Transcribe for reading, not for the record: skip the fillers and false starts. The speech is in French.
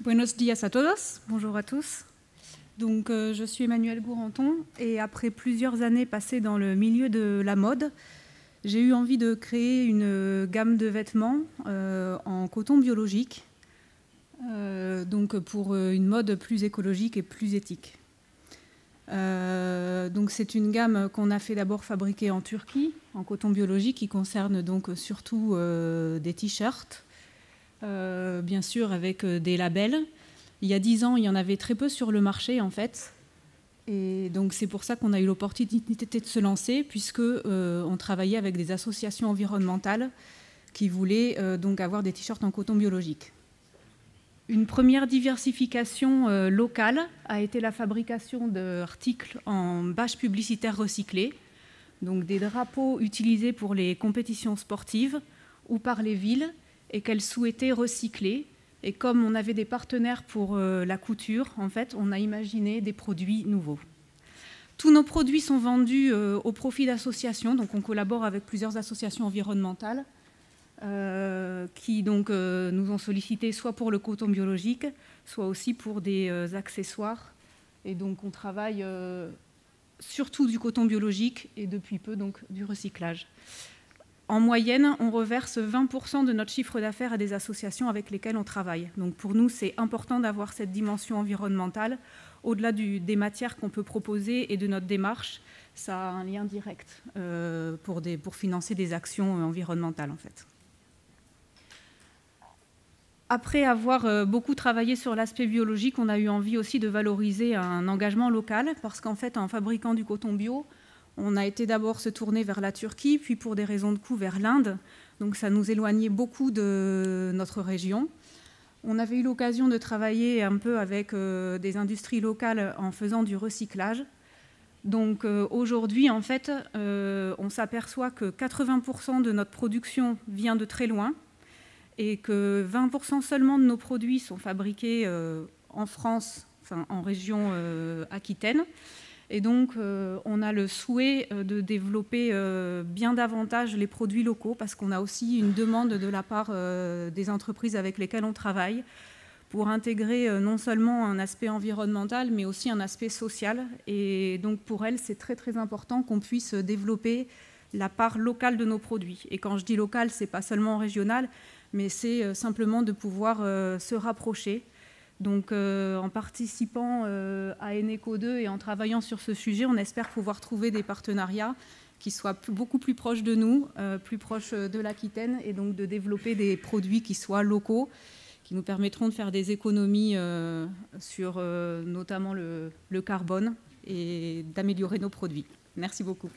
Buenos días a todos, bonjour à tous. Donc, je suis Emmanuelle Gourenton et après plusieurs années passées dans le milieu de la mode, j'ai eu envie de créer une gamme de vêtements en coton biologique, donc pour une mode plus écologique et plus éthique. Donc c'est une gamme qu'on a fait d'abord fabriquer en Turquie, en coton biologique, qui concerne donc surtout des t-shirts, bien sûr avec des labels. Il y a 10 ans, il y en avait très peu sur le marché en fait. Et donc c'est pour ça qu'on a eu l'opportunité de se lancer, puisque on travaillait avec des associations environnementales qui voulaient donc avoir des t-shirts en coton biologique. Une première diversification locale a été la fabrication d'articles en bâches publicitaires recyclées, donc des drapeaux utilisés pour les compétitions sportives ou par les villes et qu'elles souhaitaient recycler. Et comme on avait des partenaires pour la couture, en fait, on a imaginé des produits nouveaux. Tous nos produits sont vendus au profit d'associations, donc on collabore avec plusieurs associations environnementales qui donc, nous ont sollicité soit pour le coton biologique, soit aussi pour des accessoires. Et donc on travaille surtout du coton biologique et depuis peu donc du recyclage. En moyenne, on reverse 20% de notre chiffre d'affaires à des associations avec lesquelles on travaille. Donc pour nous, c'est important d'avoir cette dimension environnementale. Au-delà des matières qu'on peut proposer et de notre démarche, ça a un lien direct pour financer des actions environnementales en fait. Après avoir beaucoup travaillé sur l'aspect biologique, on a eu envie aussi de valoriser un engagement local parce qu'en fait, en fabriquant du coton bio, on a été d'abord se tourner vers la Turquie, puis pour des raisons de coût vers l'Inde. Donc ça nous éloignait beaucoup de notre région. On avait eu l'occasion de travailler un peu avec des industries locales en faisant du recyclage. Donc aujourd'hui, en fait, on s'aperçoit que 80% de notre production vient de très loin et que 20% seulement de nos produits sont fabriqués en France, enfin en région Aquitaine. Et donc, on a le souhait de développer bien davantage les produits locaux parce qu'on a aussi une demande de la part des entreprises avec lesquelles on travaille pour intégrer non seulement un aspect environnemental, mais aussi un aspect social. Et donc, pour elles, c'est très, très important qu'on puisse développer la part locale de nos produits. Et quand je dis local, ce n'est pas seulement régional, mais c'est simplement de pouvoir se rapprocher. Donc, en participant à Eneco 2 et en travaillant sur ce sujet, on espère pouvoir trouver des partenariats qui soient beaucoup plus proches de nous, plus proches de l'Aquitaine, et donc de développer des produits qui soient locaux, qui nous permettront de faire des économies sur notamment le carbone et d'améliorer nos produits. Merci beaucoup.